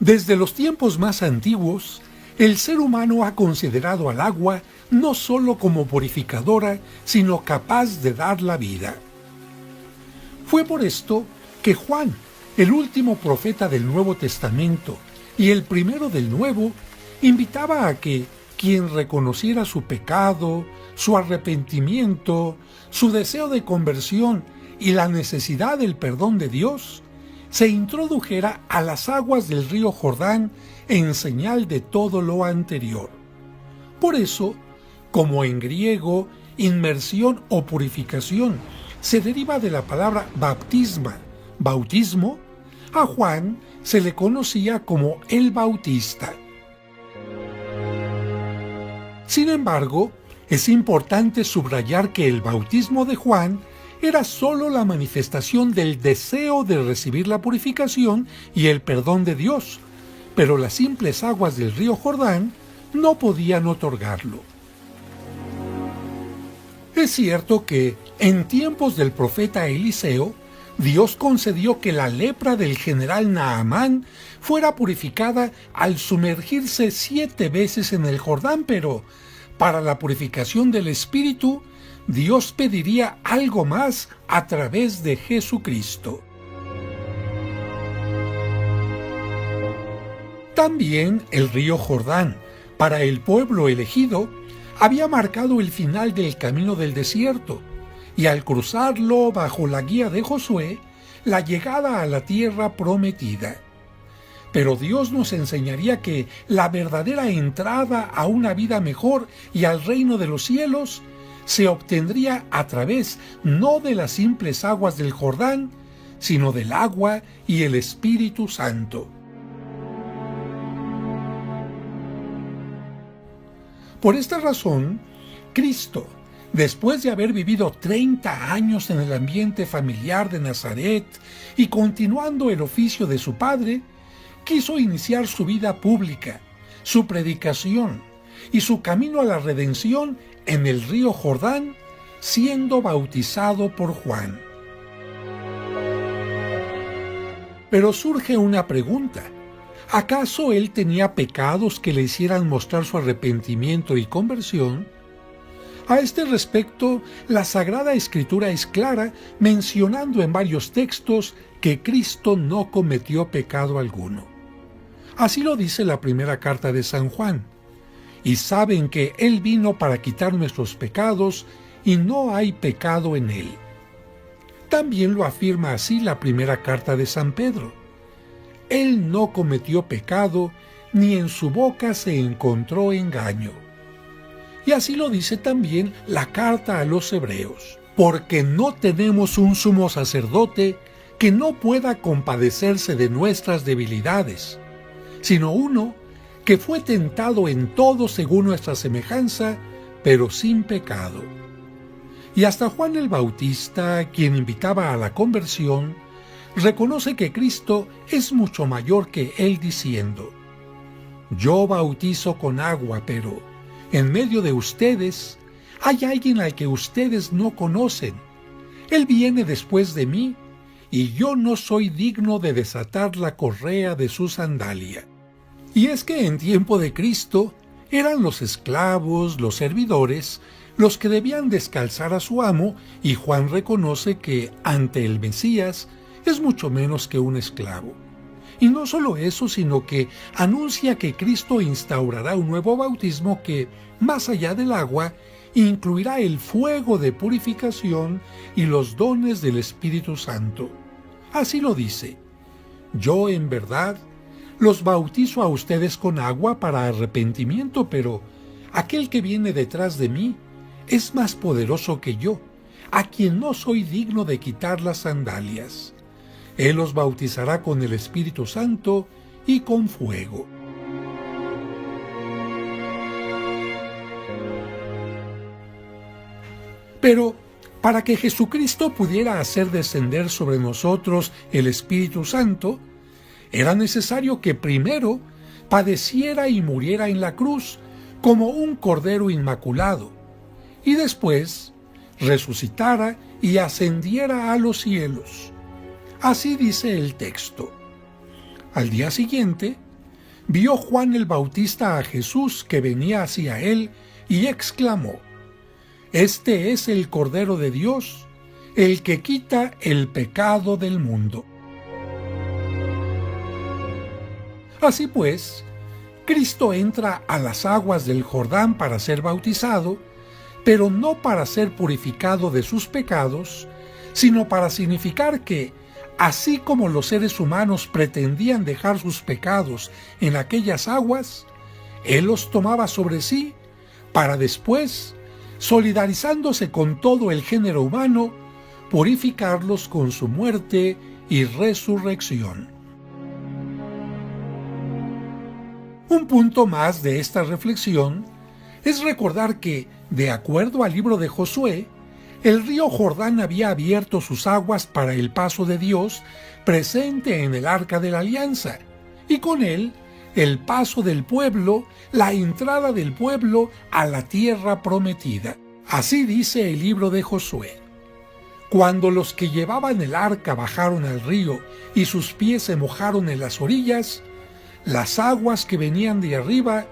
Desde los tiempos más antiguos, el ser humano ha considerado al agua no sólo como purificadora, sino capaz de dar la vida. Fue por esto que Juan, el último profeta del Nuevo Testamento y el primero del Nuevo, invitaba a que quien reconociera su pecado, su arrepentimiento, su deseo de conversión y la necesidad del perdón de Dios, se introdujera a las aguas del río Jordán en señal de todo lo anterior. Por eso, como en griego, inmersión o purificación se deriva de la palabra baptisma, bautismo, a Juan se le conocía como el Bautista. Sin embargo, es importante subrayar que el bautismo de Juan era sólo la manifestación del deseo de recibir la purificación y el perdón de Dios, pero las simples aguas del río Jordán no podían otorgarlo. Es cierto que, en tiempos del profeta Eliseo, Dios concedió que la lepra del general Naamán fuera purificada al sumergirse 7 veces en el Jordán, pero para la purificación del espíritu, Dios pediría algo más a través de Jesucristo. También el río Jordán, para el pueblo elegido, había marcado el final del camino del desierto, y al cruzarlo bajo la guía de Josué, la llegada a la tierra prometida. Pero Dios nos enseñaría que la verdadera entrada a una vida mejor y al reino de los cielos se obtendría a través no de las simples aguas del Jordán, sino del agua y el Espíritu Santo. Por esta razón, Cristo, después de haber vivido 30 años en el ambiente familiar de Nazaret y continuando el oficio de su padre, quiso iniciar su vida pública, su predicación y su camino a la redención en el río Jordán, siendo bautizado por Juan. Pero surge una pregunta. ¿Acaso él tenía pecados que le hicieran mostrar su arrepentimiento y conversión? A este respecto, la Sagrada Escritura es clara, mencionando en varios textos que Cristo no cometió pecado alguno. Así lo dice la primera carta de San Juan. Y saben que Él vino para quitar nuestros pecados, y no hay pecado en Él. También lo afirma así la primera carta de San Pedro. Él no cometió pecado, ni en su boca se encontró engaño. Y así lo dice también la carta a los Hebreos. Porque no tenemos un sumo sacerdote que no pueda compadecerse de nuestras debilidades, sino uno que fue tentado en todo según nuestra semejanza, pero sin pecado. Y hasta Juan el Bautista, quien invitaba a la conversión, reconoce que Cristo es mucho mayor que él, diciendo: Yo bautizo con agua, pero en medio de ustedes hay alguien al que ustedes no conocen. Él viene después de mí, y yo no soy digno de desatar la correa de su sandalia. Y es que en tiempo de Cristo eran los esclavos, los servidores, los que debían descalzar a su amo, y Juan reconoce que ante el Mesías es mucho menos que un esclavo. Y no solo eso, sino que anuncia que Cristo instaurará un nuevo bautismo que, más allá del agua, incluirá el fuego de purificación y los dones del Espíritu Santo. Así lo dice: Yo, en verdad, los bautizo a ustedes con agua para arrepentimiento, pero aquel que viene detrás de mí es más poderoso que yo, a quien no soy digno de quitar las sandalias. Él los bautizará con el Espíritu Santo y con fuego. Pero para que Jesucristo pudiera hacer descender sobre nosotros el Espíritu Santo, era necesario que primero padeciera y muriera en la cruz como un cordero inmaculado, y después resucitara y ascendiera a los cielos. Así dice el texto. Al día siguiente, vio Juan el Bautista a Jesús que venía hacia él y exclamó: «Este es el Cordero de Dios, el que quita el pecado del mundo». Así pues, Cristo entra a las aguas del Jordán para ser bautizado, pero no para ser purificado de sus pecados, sino para significar que, así como los seres humanos pretendían dejar sus pecados en aquellas aguas, Él los tomaba sobre sí para después, solidarizándose con todo el género humano, purificarlos con su muerte y resurrección. Un punto más de esta reflexión es recordar que, de acuerdo al libro de Josué, el río Jordán había abierto sus aguas para el paso de Dios presente en el Arca de la Alianza, y con él el paso del pueblo, la entrada del pueblo a la tierra prometida. Así dice el libro de Josué: «Cuando los que llevaban el arca bajaron al río y sus pies se mojaron en las orillas, las aguas que venían de arriba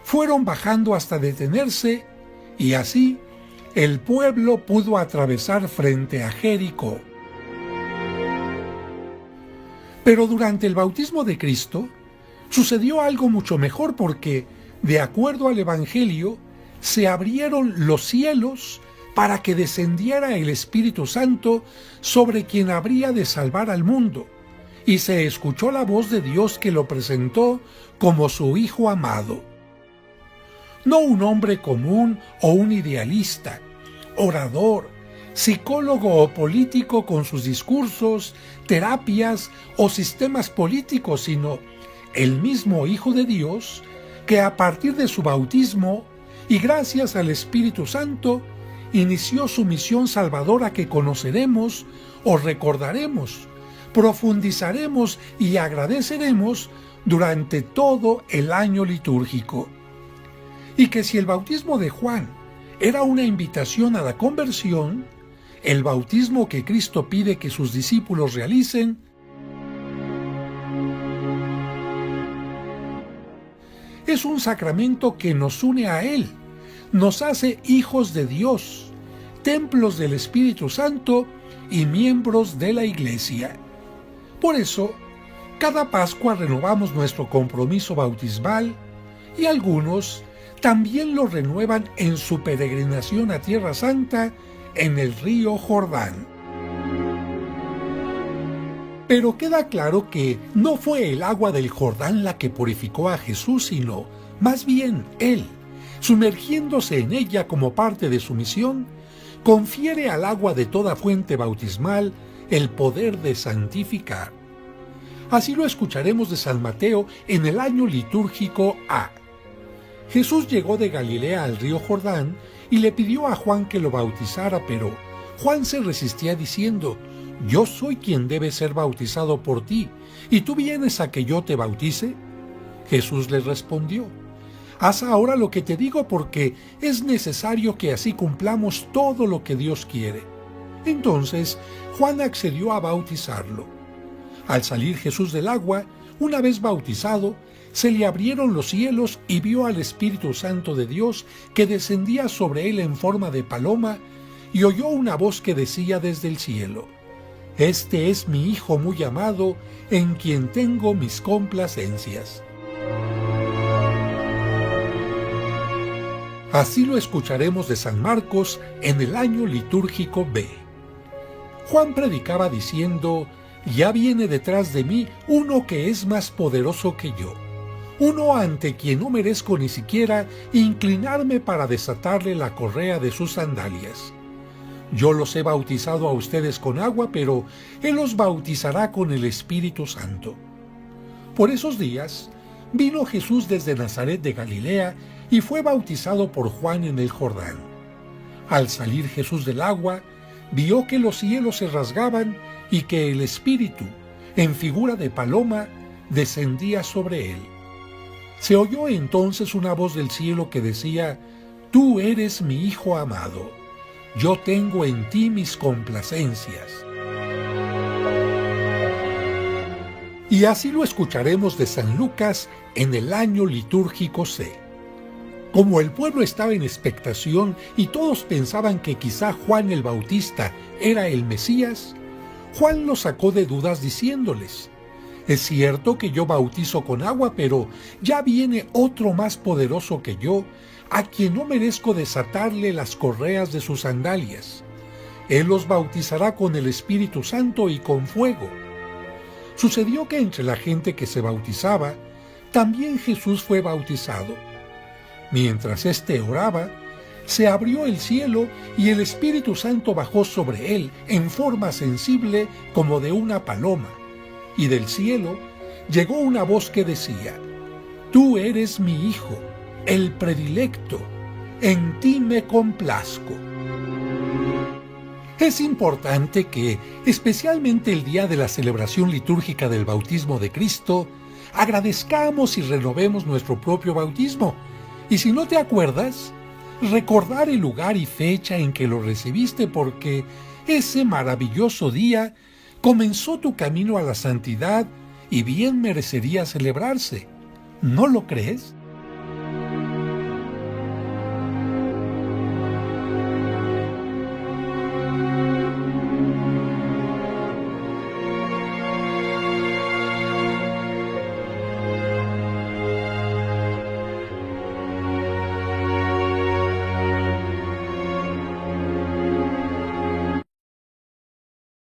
fueron bajando hasta detenerse, y así el pueblo pudo atravesar frente a Jericó». Pero durante el bautismo de Cristo sucedió algo mucho mejor, porque, de acuerdo al Evangelio, se abrieron los cielos para que descendiera el Espíritu Santo sobre quien habría de salvar al mundo, y se escuchó la voz de Dios que lo presentó como su Hijo amado. No un hombre común o un idealista, orador, psicólogo o político con sus discursos, terapias o sistemas políticos, sino el mismo Hijo de Dios, que a partir de su bautismo y gracias al Espíritu Santo, inició su misión salvadora que conoceremos o recordaremos, profundizaremos y agradeceremos durante todo el año litúrgico. Y que si el bautismo de Juan era una invitación a la conversión, el bautismo que Cristo pide que sus discípulos realicen es un sacramento que nos une a Él, nos hace hijos de Dios, templos del Espíritu Santo y miembros de la Iglesia. Por eso, cada Pascua renovamos nuestro compromiso bautismal, y algunos también lo renuevan en su peregrinación a Tierra Santa en el río Jordán. Pero queda claro que no fue el agua del Jordán la que purificó a Jesús, sino más bien Él, sumergiéndose en ella como parte de su misión, confiere al agua de toda fuente bautismal el poder de santificar. Así lo escucharemos de San Mateo en el año litúrgico A. Jesús llegó de Galilea al río Jordán y le pidió a Juan que lo bautizara, pero Juan se resistía diciendo: «Yo soy quien debe ser bautizado por ti, ¿y tú vienes a que yo te bautice?». Jesús le respondió: «Haz ahora lo que te digo, porque es necesario que así cumplamos todo lo que Dios quiere». Entonces Juan accedió a bautizarlo. Al salir Jesús del agua, una vez bautizado, se le abrieron los cielos y vio al Espíritu Santo de Dios que descendía sobre él en forma de paloma, y oyó una voz que decía desde el cielo: «Este es mi Hijo muy amado, en quien tengo mis complacencias». Así lo escucharemos de San Marcos en el año litúrgico B. Juan predicaba diciendo: «Ya viene detrás de mí uno que es más poderoso que yo, uno ante quien no merezco ni siquiera inclinarme para desatarle la correa de sus sandalias. Yo los he bautizado a ustedes con agua, pero Él los bautizará con el Espíritu Santo». Por esos días vino Jesús desde Nazaret de Galilea y fue bautizado por Juan en el Jordán. Al salir Jesús del agua, vio que los cielos se rasgaban y que el Espíritu, en figura de paloma, descendía sobre él. Se oyó entonces una voz del cielo que decía: «Tú eres mi Hijo amado, yo tengo en ti mis complacencias». Y Y así lo escucharemos de San Lucas en el año litúrgico C. Como el pueblo estaba en expectación y todos pensaban que quizá Juan el Bautista era el Mesías, Juan los sacó de dudas diciéndoles: es cierto que yo bautizo con agua, pero ya viene otro más poderoso que yo, a quien no merezco desatarle las correas de sus sandalias. Él los bautizará con el Espíritu Santo y con fuego. Sucedió que entre la gente que se bautizaba, también Jesús fue bautizado. Mientras éste oraba, se abrió el cielo y el Espíritu Santo bajó sobre él en forma sensible como de una paloma, y del cielo llegó una voz que decía: Tú eres mi Hijo, el predilecto, en ti me complazco. Es importante que, especialmente el día de la celebración litúrgica del bautismo de Cristo, agradezcamos y renovemos nuestro propio bautismo. Y si no te acuerdas, recordar el lugar y fecha en que lo recibiste, porque ese maravilloso día comenzó tu camino a la santidad y bien merecería celebrarse. ¿No lo crees?